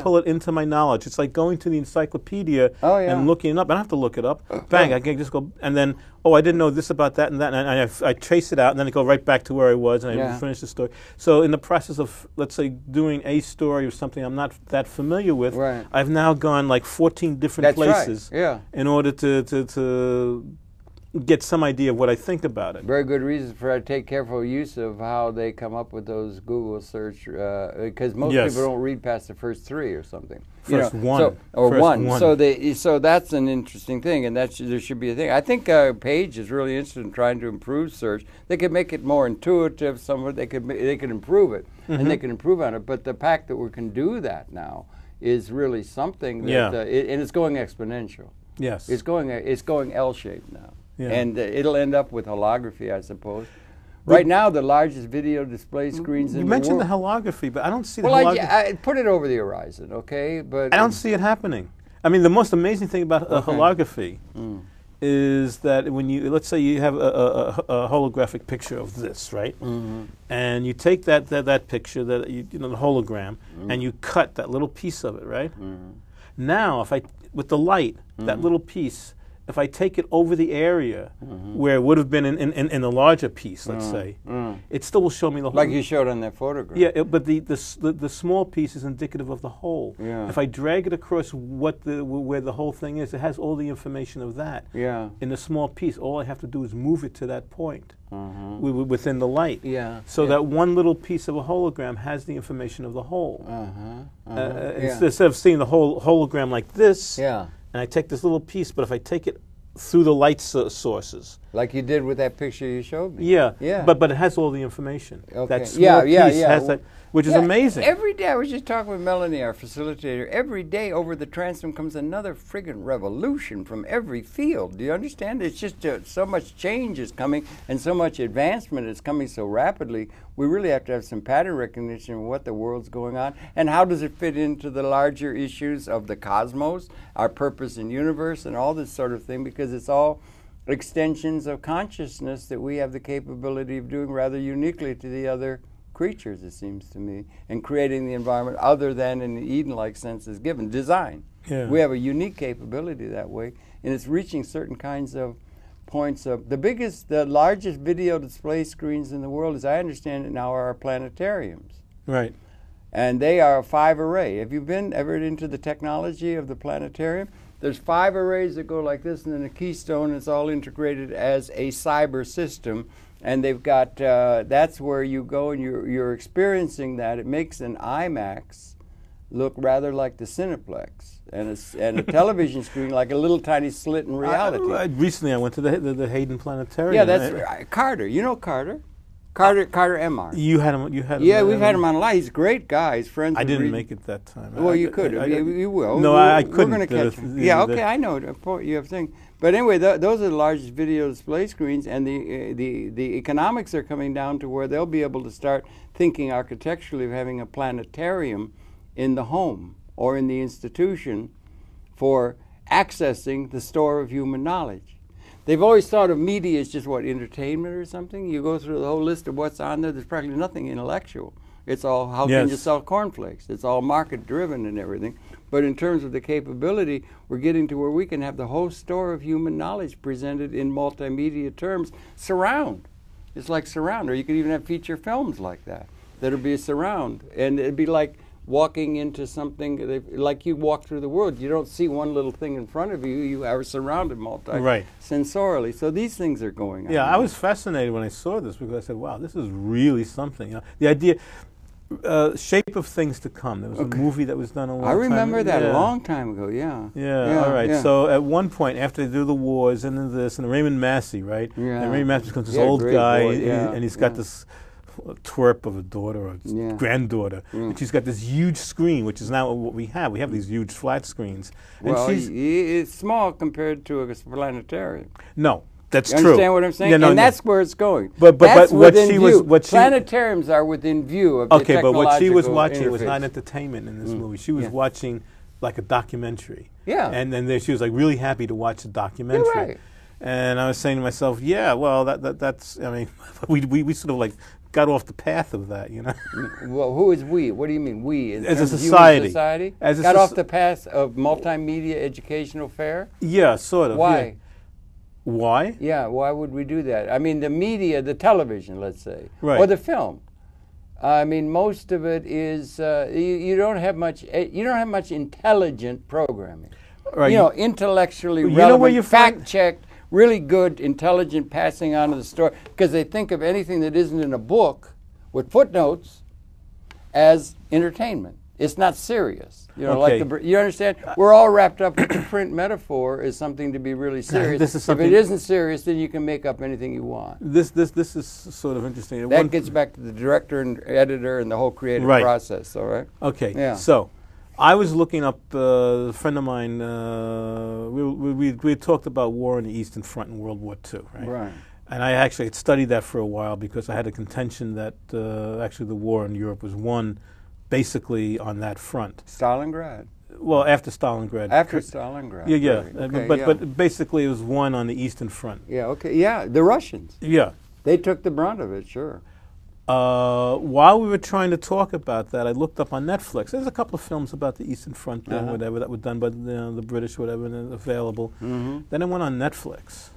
pull it into my knowledge. It's like going to the encyclopedia and looking it up. I don't have to look it up. Bang! I can just go and then I didn't know this about that and that, and I trace it out and then I go right back to where I was and I finish the story. So in the process of, let's say, doing a story or something I'm not that familiar with, I've now gone like 14 different places in order to get some idea of what I think about it. Very good reason for take careful use of how they come up with those Google search, because most people don't read past the first three or something. First one. So that's an interesting thing, and there should be a thing. I think Page is really interested in trying to improve search. They could make it more intuitive. They could improve it, and they can improve on it. But the fact that we can do that now is really something that, and it's going exponential. Yes, it's going L-shaped now. And it'll end up with holography, I suppose. Right now, the largest video display screens in the world. You mentioned the holography, but I don't see the holography. Well, I put it over the horizon, okay? But I don't see it happening. I mean, the most amazing thing about holography is that when you, let's say you have a holographic picture of this, right? And you take that picture, the hologram, and you cut that little piece of it, right? Now, with the light, that little piece, if I take it over the area where it would have been in the larger piece, let's say, it still will show me the whole. Like you showed on that photograph. Yeah, but the small piece is indicative of the whole. Yeah. If I drag it across where the whole thing is, it has all the information of that. Yeah. In the small piece, all I have to do is move it to that point within the light. Yeah. So that one little piece of a hologram has the information of the whole. Instead of seeing the whole hologram like this. Yeah. And I take this little piece, but if I take it through the light sources. Like you did with that picture you showed me. Yeah, yeah. But it has all the information. Okay. That small piece has that, which is amazing. Every day, I was just talking with Melanie, our facilitator, every day over the transom comes another friggin' revolution from every field. Do you understand? It's just so much change is coming and so much advancement is coming so rapidly. We really have to have some pattern recognition of what the world's going on and how does it fit into the larger issues of the cosmos, our purpose in universe, and all this sort of thing, because it's all extensions of consciousness that we have the capability of doing rather uniquely to the other creatures, it seems to me, and creating the environment other than in the Eden-like sense is given. Design. Yeah. We have a unique capability that way, and it's reaching certain kinds of points of the largest video display screens in the world, as I understand it now, are our planetariums. Right. And they are a 5-array. Have you been ever into the technology of the planetarium? There's 5 arrays that go like this, and then a keystone is all integrated as a cyber system. And they've got, that's where you go and you're experiencing that. It makes an IMAX look rather like the Cineplex, and a television screen like a little tiny slit in reality. Recently I went to the Hayden Planetarium. Yeah, that's Carter. You know Carter? Carter MR. You had him. Yeah, we've had him on a lot. He's a great guy. He's friends. I didn't make it that time. Well, you could. You will. No, I couldn't. We're going to catch him. Yeah, okay, I know. You have things. But anyway, those are the largest video display screens, and the economics are coming down to where they'll be able to start thinking architecturally of having a planetarium in the home or in the institution for accessing the store of human knowledge. They've always thought of media as just, what, entertainment or something? You go through the whole list of what's on there, there's practically nothing intellectual. It's all, how can you sell cornflakes? It's all market-driven and everything. But in terms of the capability, we're getting to where we can have the whole store of human knowledge presented in multimedia terms. Surround. It's like surround. Or you could even have feature films like that. That'll be a surround. And it'd be like walking into something, like you walk through the world. You don't see one little thing in front of you. You are surrounded sensorily. So these things are going on. Yeah, I was fascinated when I saw this because I said, wow, this is really something. You know, the idea, Shape of Things to Come. There was a movie that was done a long time ago. I remember that a long time ago, yeah. All right. Yeah. So at one point, after they do the wars and then this, and Raymond Massey, right? Yeah. And Raymond Massey becomes this old guy, and he's got this twerp of a daughter or granddaughter, and she's got this huge screen, which is now what we have. We have these huge flat screens. And well, it's small compared to a planetarium. No, that's true. You understand what I'm saying? And that's where it's going. But what she was, planetariums are within view of the technological but what she was watching was not entertainment in this movie. She was watching like a documentary. Yeah. And then she was like really happy to watch a documentary. You're right. And I was saying to myself, yeah, well, that's. I mean, we sort of like got off the path of that, you know. Well, who is we? What do you mean we? As a society. Got off the path of multimedia educational fare? Yeah, sort of. Why? Yeah. Why? Yeah, why would we do that? I mean, the media, the television, let's say, or the film. I mean, most of it is you don't have much. You don't have much intelligent programming. Right. You know, intellectually relevant, fact-checked, really good, intelligent passing on of the story, because they think of anything that isn't in a book with footnotes as entertainment. It's not serious. You know, you understand? We're all wrapped up with the print metaphor as something to be really serious. If it isn't serious, then you can make up anything you want. This is sort of interesting. That gets back to the director and editor and the whole creative process, all right? Okay, so I was looking up, a friend of mine, we talked about war on the Eastern Front in World War II, right? Right. And I actually had studied that for a while because I had a contention that actually the war in Europe was won basically on that front. Stalingrad. Well, after Stalingrad. After Stalingrad. Yeah, yeah. Right. Okay, but basically it was won on the Eastern Front. Yeah, okay. Yeah, the Russians. Yeah. They took the brunt of it, sure. While we were trying to talk about that, I looked up on Netflix. There's a couple of films about the Eastern Front and whatever that were done by the British, whatever, and available. Then I went on Netflix.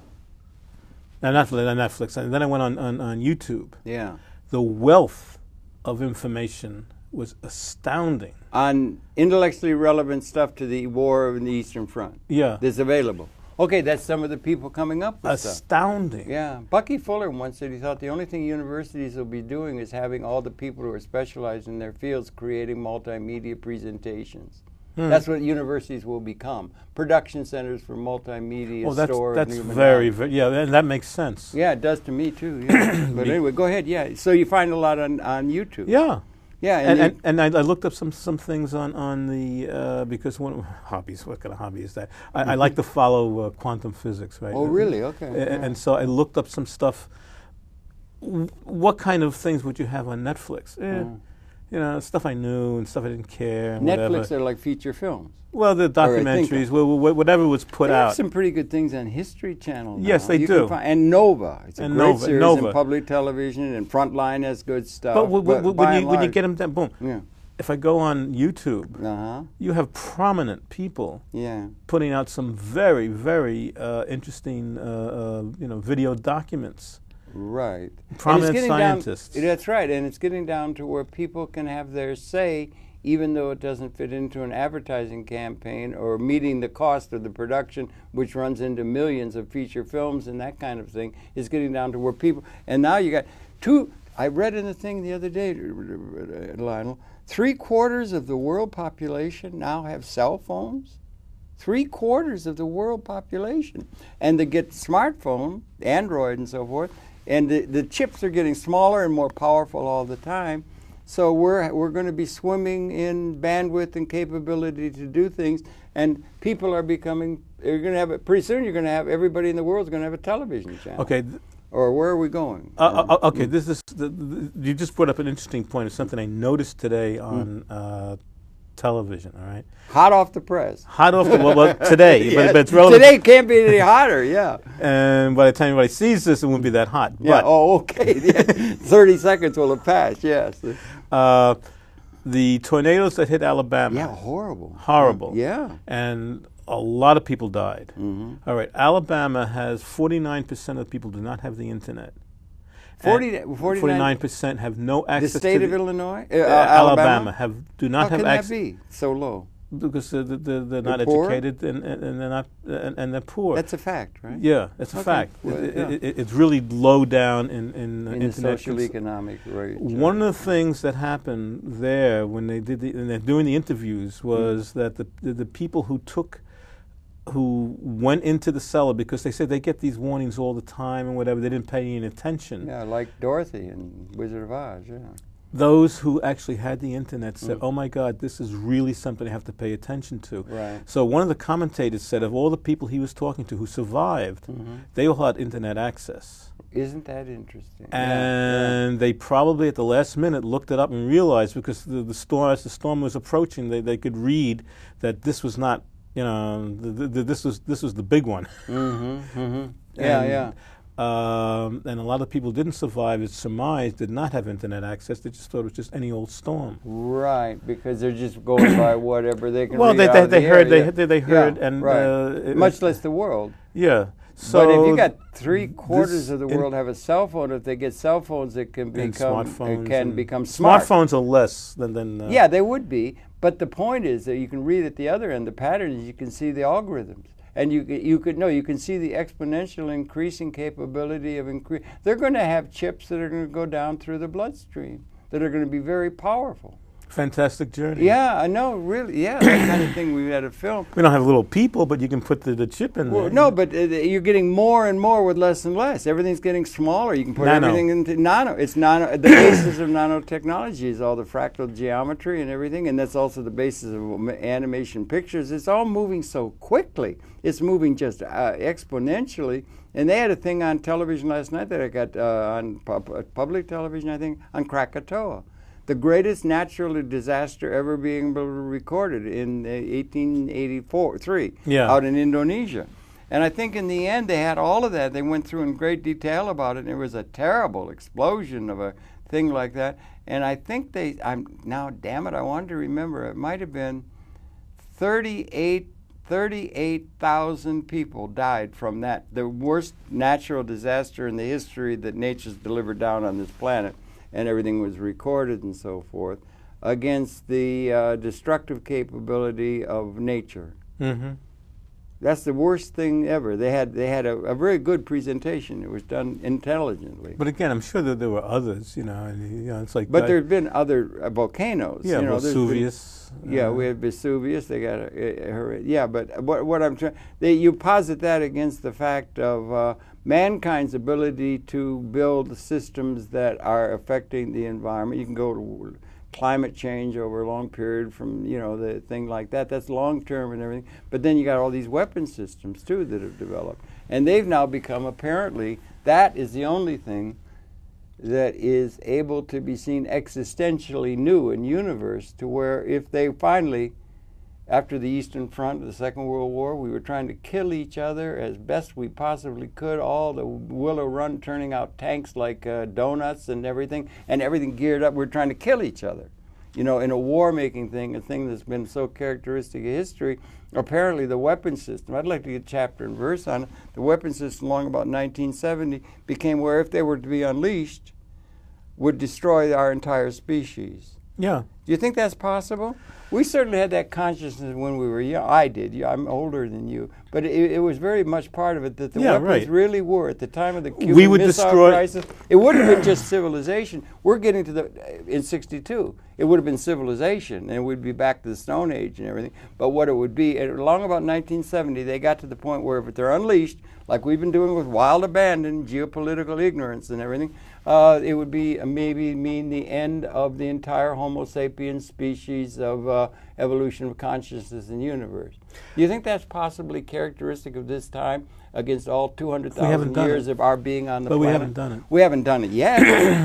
Not Netflix. And then I went on YouTube. Yeah. The wealth of information was astounding. On intellectually relevant stuff to the war in the Eastern Front. Yeah. That's available. Okay, that's some of the people coming up with astounding. Stuff. Yeah. Bucky Fuller once said he thought the only thing universities will be doing is having all the people who are specialized in their fields creating multimedia presentations. That's what universities will become. Production centers for multimedia stores. That's very, yeah, and that makes sense. Yeah, it does to me too. Yeah. But anyway, go ahead. Yeah. So you find a lot on YouTube. Yeah. Yeah, and I looked up some things on the because one hobbies. What kind of hobby is that? I like to follow quantum physics, right? Oh, really? Okay. And so I looked up some stuff. What kind of things would you have on Netflix? You know, stuff I knew and stuff I didn't care. And Netflix are like feature films. Well, the documentaries, whatever was put out. They have some pretty good things on History Channel now. Yes, they do. And Nova. It's a great series in public television, and Frontline has good stuff. But when you get them done, boom. Yeah. If I go on YouTube, you have prominent people putting out some very, very interesting video documents. Right. Prominent scientists. That's right, and it's getting down to where people can have their say, even though it doesn't fit into an advertising campaign or meeting the cost of the production, which runs into millions of feature films and that kind of thing. It's getting down to where people, and now you got I read in the thing the other day, Lionel, 3/4 of the world population now have cell phones. 3/4 of the world population. And they get smartphone, Android and so forth, and the chips are getting smaller and more powerful all the time. So we're going to be swimming in bandwidth and capability to do things, and people are becoming. You're going to have pretty soon. You're going to have everybody in the world is going to have a television channel. Okay. Or where are we going? Okay. This is you just brought up an interesting point. It's something I noticed today on television. All right. Hot off the press. Hot off the well today, yes. but it's relevant. Today can't be any hotter. Yeah. And by the time anybody sees this, it won't be that hot. Yeah. Oh, okay. 30 seconds will have passed. Yes. The tornadoes that hit Alabama. Yeah, horrible. Horrible. Yeah. And a lot of people died. All right. Alabama has 49% of the people do not have the internet. 49% have no access to the state of Illinois? Alabama do not have access. How can that be so low? Because they're not educated and they're not and they're poor. That's a fact, right? Yeah, that's a fact. It's really low down in the social economic rate. One of the things that happened there when they did they're doing the interviews was that the people who went into the cellar, because they said they get these warnings all the time and whatever, they didn't pay any attention. Yeah, like Dorothy in Wizard of Oz, yeah. Those who actually had the internet said, oh my God, this is really something I have to pay attention to. Right. So one of the commentators said of all the people he was talking to who survived, they all had internet access. Isn't that interesting? And they probably at the last minute looked it up and realized, because as the storm was approaching, they could read that this was not, this was the big one. And a lot of people didn't survive. It's surmised did not have internet access. They just thought it was just any old storm. Right, because they're just going by whatever they can. Well, read they heard, they heard, and right. Much less the world. Yeah. So but if you got 3/4 of the world have a cell phone, if they get cell phones, it can become smart. Smartphones are less than. Yeah, they would be. But the point is that you can read at the other end the patterns. You can see the algorithms. And you can see the exponential increasing capability of increase. They're going to have chips that are going to go down through the bloodstream that are going to be very powerful. Fantastic Journey. Yeah, I know, really. Yeah, that kind of thing we had to film. We don't have little people, but you can put the chip in there. No, but you're getting more and more with less and less. Everything's getting smaller. You can put everything into nano. It's nano. The basis of nanotechnology is all the fractal geometry and everything, and that's also the basis of animation pictures. It's all moving so quickly. It's moving just exponentially. And they had a thing on television last night that I got on public television, I think, on Krakatoa. The greatest natural disaster ever being recorded in 1883 out in Indonesia. And I think in the end they had all of that. They went through in great detail about it, and it was a terrible explosion of a thing like that. And I think now, damn it, I wanted to remember, it might have been 38,000 people died from that, the worst natural disaster in the history that nature's delivered down on this planet. And everything was recorded and so forth, against the destructive capability of nature. Mm-hmm. That's the worst thing ever. They had a very good presentation. It was done intelligently. But again, I'm sure that there were others. It's like. But there have been other volcanoes. Yeah, Vesuvius. Yeah, we had Vesuvius. They got but what I'm trying, you posit that against the fact of mankind's ability to build systems that are affecting the environment. You can go to climate change over a long period from, the thing like that. That's long term and everything. But then you got all these weapon systems, too, that have developed. And they've now become, apparently, that is the only thing that is able to be seen existentially new in universe, to where if they finally, after the Eastern Front of the Second World War, we were trying to kill each other as best we possibly could, all the Willow Run turning out tanks like donuts and everything geared up. We're trying to kill each other. In a war-making thing, a thing that's been so characteristic of history, apparently the weapon system, I'd like to get chapter and verse on it, the weapon system along about 1970 became where if they were to be unleashed, would destroy our entire species. Yeah. Do you think that's possible? We certainly had that consciousness when we were young. I did. I'm older than you. But it was very much part of it that the weapons really were, at the time of the Cuban Missile Crisis. It wouldn't have been just civilization. We're getting to in 62, it would have been civilization, and we'd be back to the Stone Age and everything. But what it would be, along about 1970, they got to the point where if they're unleashed, like we've been doing with wild abandon, geopolitical ignorance and everything, it would be maybe mean the end of the entire Homo sapiens species of evolution of consciousness in the universe. Do you think that's possibly characteristic of this time against all 200,000 years of our being on the planet? But we haven't done it. We haven't done it yet.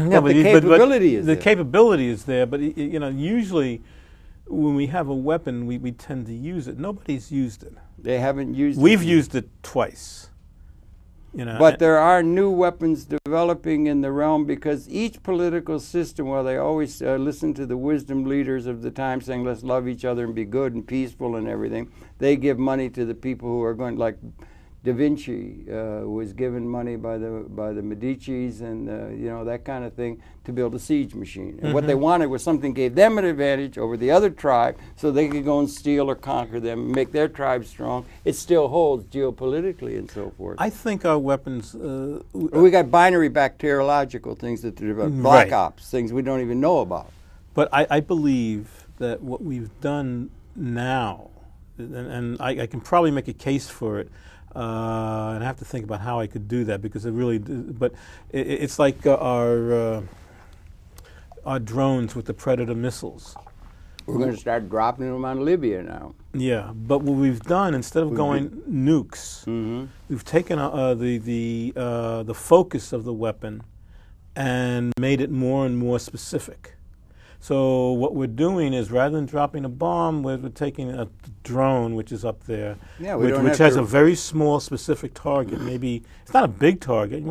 But the capability is there. The capability is there, but usually when we have a weapon, we tend to use it. Nobody's used it. They haven't used it. We've used it twice. But there are new weapons developing in the realm, because each political system, while they always listen to the wisdom leaders of the time saying let's love each other and be good and peaceful and everything, they give money to the people who are going, like Da Vinci was given money by the Medicis and that kind of thing to build a siege machine. And what they wanted was something gave them an advantage over the other tribe, so they could go and steal or conquer them, make their tribe strong. It still holds geopolitically and so forth. I think our weapons... we got binary bacteriological things that develop, black ops, things we don't even know about. But I believe that what we've done now, and I can probably make a case for it, and I have to think about how I could do that, because it really, but it's like our drones with the Predator missiles. We're going to start dropping them on Libya now. Yeah, but what we've done, instead of going nukes, we've taken the focus of the weapon and made it more and more specific. So what we're doing is, rather than dropping a bomb, we're taking a drone, which is up there, which has a very small, specific target. Maybe it's not a big target.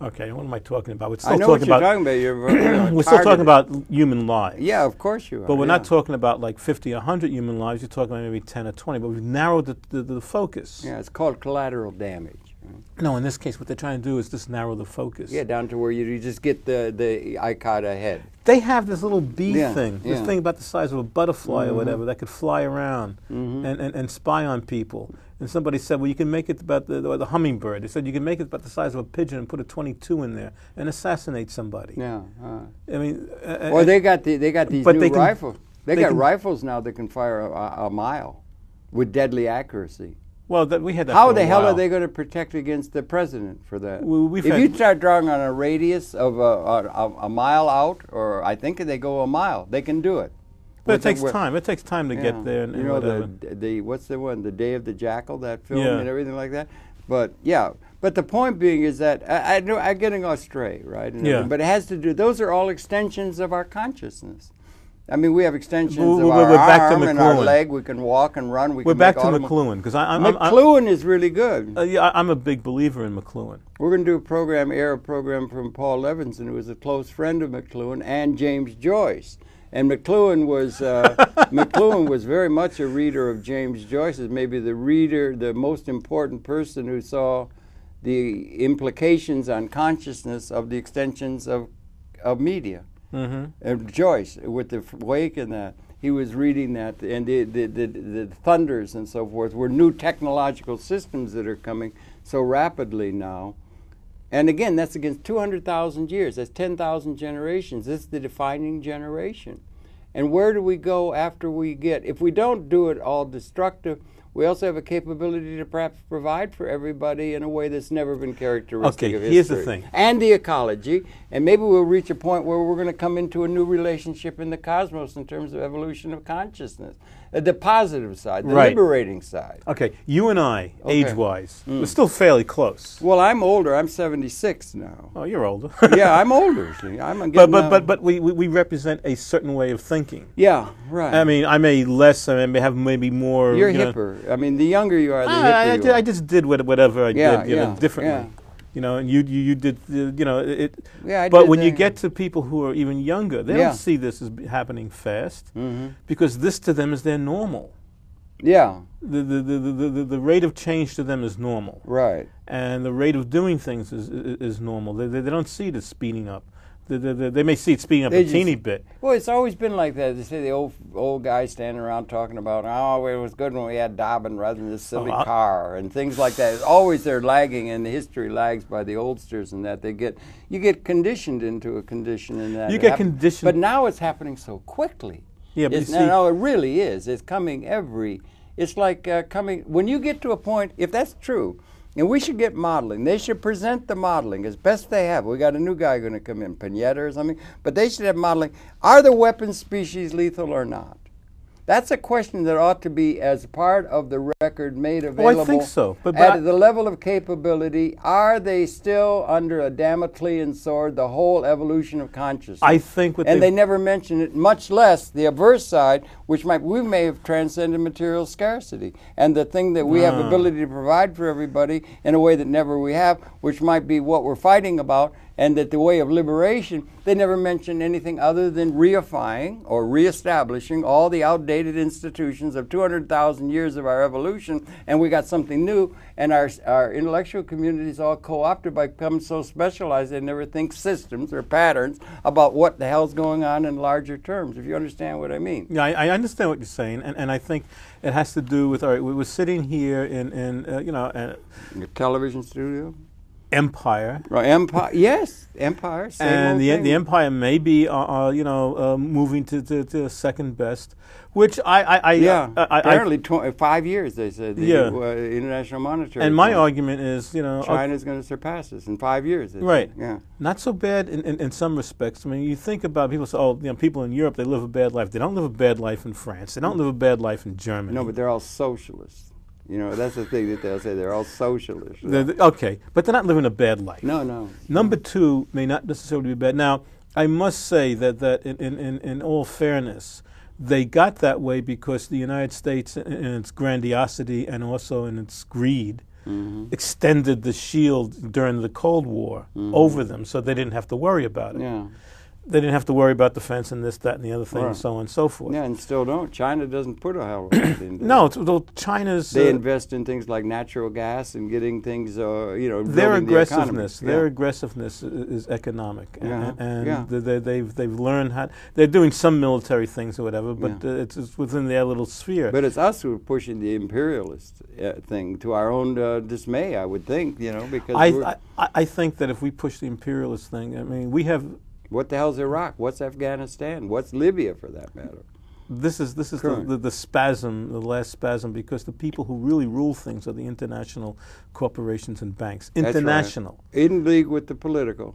Okay, what am I talking about? We're still talking about. We're still talking about human lives. Yeah, of course you are. But we're not talking about like 50, 100 human lives. You're talking about maybe 10 or 20. But we've narrowed the focus. Yeah, it's called collateral damage. No, in this case, what they're trying to do is just narrow the focus. Yeah, down to where you just get the icota head. They have this little bee thing, this thing about the size of a butterfly or whatever that could fly around and spy on people. And somebody said, well, you can make it about the hummingbird. They said you can make it about the size of a pigeon and put a .22 in there and assassinate somebody. Yeah. I mean, or they got these new rifles. They got rifles now that can fire a mile with deadly accuracy. Well, we had that. How the hell are they going to protect against the president for that? If you start drawing on a radius of a mile out, or I think they go a mile, they can do it. But it takes time. It takes time to get there. And you know, the what's the one, The Day of the Jackal, that film and everything like that. But but the point being is that I'm getting astray, right? But it has to do. Those are all extensions of our consciousness. I mean, we have extensions of our arm and our leg. We can walk and run. We're back to McLuhan, because McLuhan is really good. Yeah, I'm a big believer in McLuhan. We're going to do a program from Paul Levinson, who was a close friend of McLuhan, and James Joyce. And McLuhan was very much a reader of James Joyce's. Maybe the most important person who saw the implications on consciousness of the extensions of media. And Joyce, with the Wake and that, he was reading that, and the thunders and so forth were new technological systems that are coming so rapidly now. And again, that's against 200,000 years. That's 10,000 generations. This is the defining generation. And where do we go after we get, if we don't do it all destructive, we also have a capability to perhaps provide for everybody in a way that's never been characteristic of history. Here's the thing. And the ecology. And maybe we'll reach a point where we're going to come into a new relationship in the cosmos in terms of evolution of consciousness. The positive side, the liberating side. Okay, you and I, age-wise, we're still fairly close. Well, I'm older. I'm 76 now. Oh, you're older. Yeah, I'm older. See, but we represent a certain way of thinking. Yeah, right. I mean, I may have maybe more. You're hipper. I mean, the younger you are, the hipper you are. I just did whatever I did, differently. Yeah. You know, and you did, you know, it. Yeah, but when you get to people who are even younger, they don't see this as happening fast, because this to them is their normal. Yeah. The rate of change to them is normal. Right. And the rate of doing things is normal. They don't see it as speeding up. They may see it speeding up a teeny bit. Well, it's always been like that. They say the old guys standing around talking about, oh, it was good when we had Dobbin rather than this silly car and things like that. It's always they're lagging, and the history lags by the oldsters and that. You get conditioned into a condition in that. You get conditioned. But now it's happening so quickly. Yeah, but no, it really is. It's coming it's like coming, when you get to a point, if that's true, and we should get modeling. They should present the modeling as best they have. We got a new guy going to come in, Pinetta or something. But they should have modeling. Are the weapon species lethal or not? That's a question that ought to be, as part of the record, made available. I think so. But at the level of capability, are they still under a Damoclean sword, the whole evolution of consciousness? I think and they never mention it, much less the averse side, which we may have transcended material scarcity. And the thing that we have ability to provide for everybody in a way that never we have, which might be what we're fighting about, and that the way of liberation, they never mention anything other than reifying or reestablishing all the outdated institutions of 200,000 years of our evolution, and we got something new, and our intellectual community is all co-opted by becoming so specialized they never think systems or patterns about what the hell's going on in larger terms, if you understand what I mean. Yeah, I understand what you're saying, and I think it has to do with, all right, we were sitting here in a television studio? Empire. Right, Empire. Yes, Empire. And the Empire may be, moving to second best, which apparently 5 years they said. The International Monetary. And my argument is, China's going to surpass us in 5 years. Right. Yeah. Not so bad in some respects. I mean, you think about people say, people in Europe, they live a bad life. They don't live a bad life in France. They don't live a bad life in Germany. No, but they're all socialists. That's the thing that they'll say. They're all socialists. Okay, but they're not living a bad life. No. Number two may not necessarily be bad. Now, I must say that in all fairness, they got that way because the United States, in its grandiosity and also in its greed, extended the shield during the Cold War over them, so they didn't have to worry about it. Yeah. They didn't have to worry about defense and this, that, and the other thing, and so on and so forth. Yeah, and still don't. China doesn't put a hell of a lot into No, China's... They invest in things like natural gas and getting things, their aggressiveness. Their aggressiveness is economic. And they've learned how... They're doing some military things or whatever, but it's within their little sphere. But it's us who are pushing the imperialist thing to our own dismay, I would think, because I think that if we push the imperialist thing, I mean, we have... What the hell's Iraq? What's Afghanistan? What's Libya, for that matter? This is the spasm, the last spasm, because the people who really rule things are the international corporations and banks. International. That's right. In league with the political.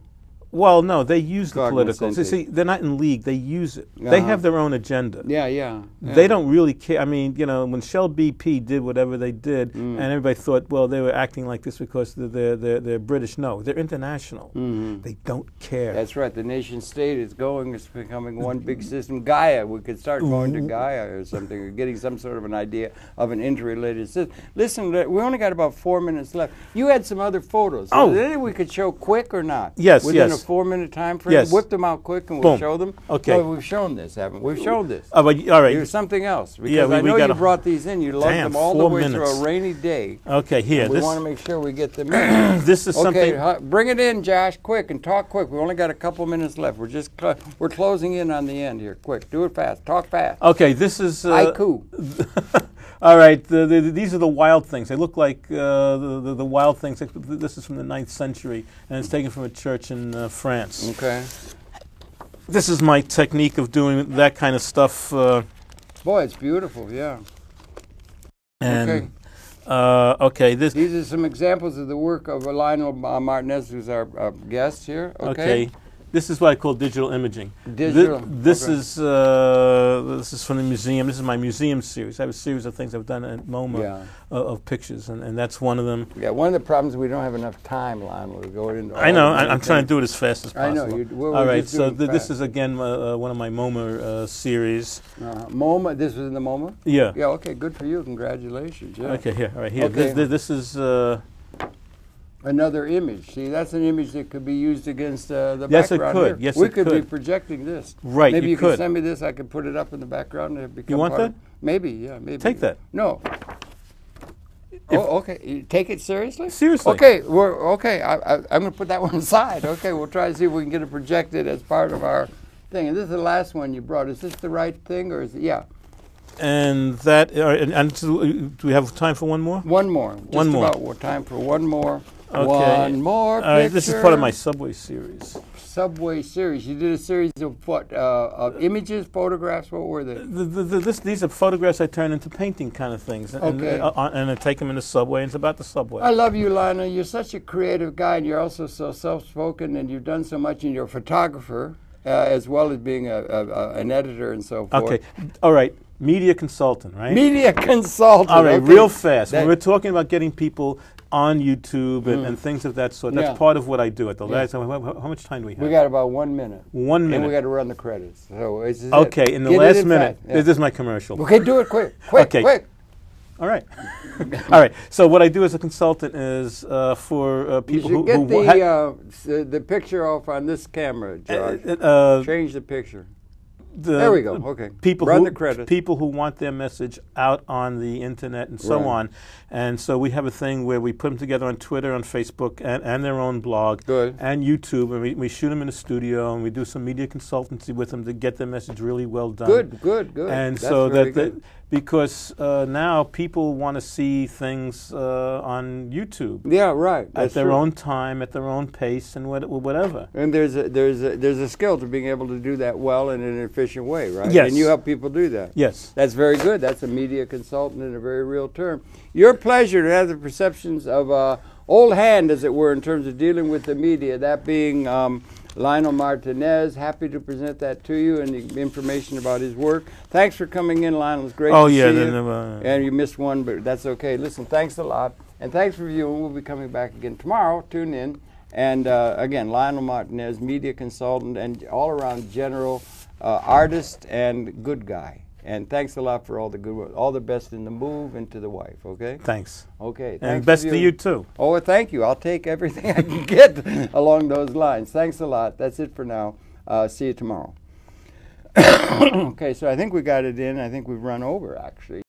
Well, no, they use the political. See, they're not in league. They use it. They have their own agenda. Yeah. They don't really care. I mean, when Shell BP did whatever they did, and everybody thought, well, they were acting like this because they're British. No, they're international. They don't care. That's right. The nation state is going. It's becoming one big system. Gaia. We could start going to Gaia or something, or getting some sort of an idea of an interrelated system. Listen, we only got about 4 minutes left. You had some other photos. Oh. Is there any we could show quick or not? Yes, Within a 4-minute time frame? Yes. Whip them out quick and we'll show them? Okay. No, we've shown this, haven't we? We've shown this. All right. There's something else. Because I know you brought these in. You lugged them all the way through a rainy day. Okay, here. We want to make sure we get them in. This is something... Okay, bring it in, Josh, quick, and talk quick. We only got a couple minutes left. We're closing in on the end here. Quick. Do it fast. Talk fast. Okay, this is... Haiku. All right, these are the wild things. They look like the wild things. This is from the 9th century, and it's taken from a church in France. Okay. This is my technique of doing that kind of stuff. Boy, it's beautiful, yeah. And, okay. These are some examples of the work of Lionel Martinez, who's our guest here. Okay. This is what I call digital imaging. This is from the museum. This is my museum series. I have a series of things I've done at MoMA of pictures, and that's one of them. Yeah, one of the problems we don't have enough time, Lionel, to go into. I know. I'm trying to do it as fast as possible. I know. We're all right. So this is again one of my MoMA series. MoMA. This was in the MoMA. Yeah. Yeah. Okay. Good for you. Congratulations. Yeah. Okay. Here. All right. Here. Okay. This is. Another image. See, that's an image that could be used against the background. Yes, it could. Here. Yes, we it could could be projecting this. Right, maybe you could. Can send me this. I could put it up in the background. And you want that? Maybe, yeah, maybe. Take that. No. Okay. You take it seriously? Seriously. Okay. I'm going to put that one aside. Okay. We'll try to see if we can get it projected as part of our thing. And this is the last one you brought. Is this the right thing, or is it? Yeah. And that. Do we have time for one more? One more. One more. About time for one more. Okay. One more picture. This is part of my Subway series. Subway series. You did a series of what? Of images, photographs. What were they? These are photographs I turn into painting kind of things. Okay. And I take them in the subway, and it's about the subway. I love you, Lionel. You're such a creative guy, and you're also so self-spoken, and you've done so much, and you're a photographer, as well as being an editor and so forth. Okay. All right. Media consultant, right? Media consultant. All right. Okay. Real fast. When we're talking about getting people on YouTube and things of that sort. That's part of what I do at the last time. How much time do we have? We got about 1 minute. 1 minute. And we got to run the credits. So it's okay, in the last minute, this is my commercial. Okay, do it quick. Quick. All right. All right. So what I do as a consultant is for people who get the picture off on this camera, George. Change the picture. There we go. Okay. Run the credits. People who want their message out on the internet and so on. And so we have a thing where we put them together on Twitter, on Facebook, and their own blog. Good. And YouTube. And we shoot them in the studio, and we do some media consultancy with them to get their message really well done. Good. And that's so good. Because now people want to see things on YouTube. Yeah, right. At their own time, at their own pace, and whatever. And there's a skill to being able to do that well and in an efficient way, right? Yes. And you help people do that. Yes. That's very good. That's a media consultant in a very real term. Your pleasure to have the perceptions of old hand, as it were, in terms of dealing with the media, that being Lionel Martinez. Happy to present that to you and the information about his work. Thanks for coming in, Lionel. It's great to see you. And you missed one, but that's okay. Listen, thanks a lot. And thanks for viewing. We'll be coming back again tomorrow. Tune in. And again, Lionel Martinez, media consultant and all-around general artist and good guy. And thanks a lot for all the good work. All the best in the move and to the wife, okay? Thanks. Okay. And best to you, too. Oh, thank you. I'll take everything I can get along those lines. Thanks a lot. That's it for now. See you tomorrow. Okay, so I think we got it in. I think we've run over, actually.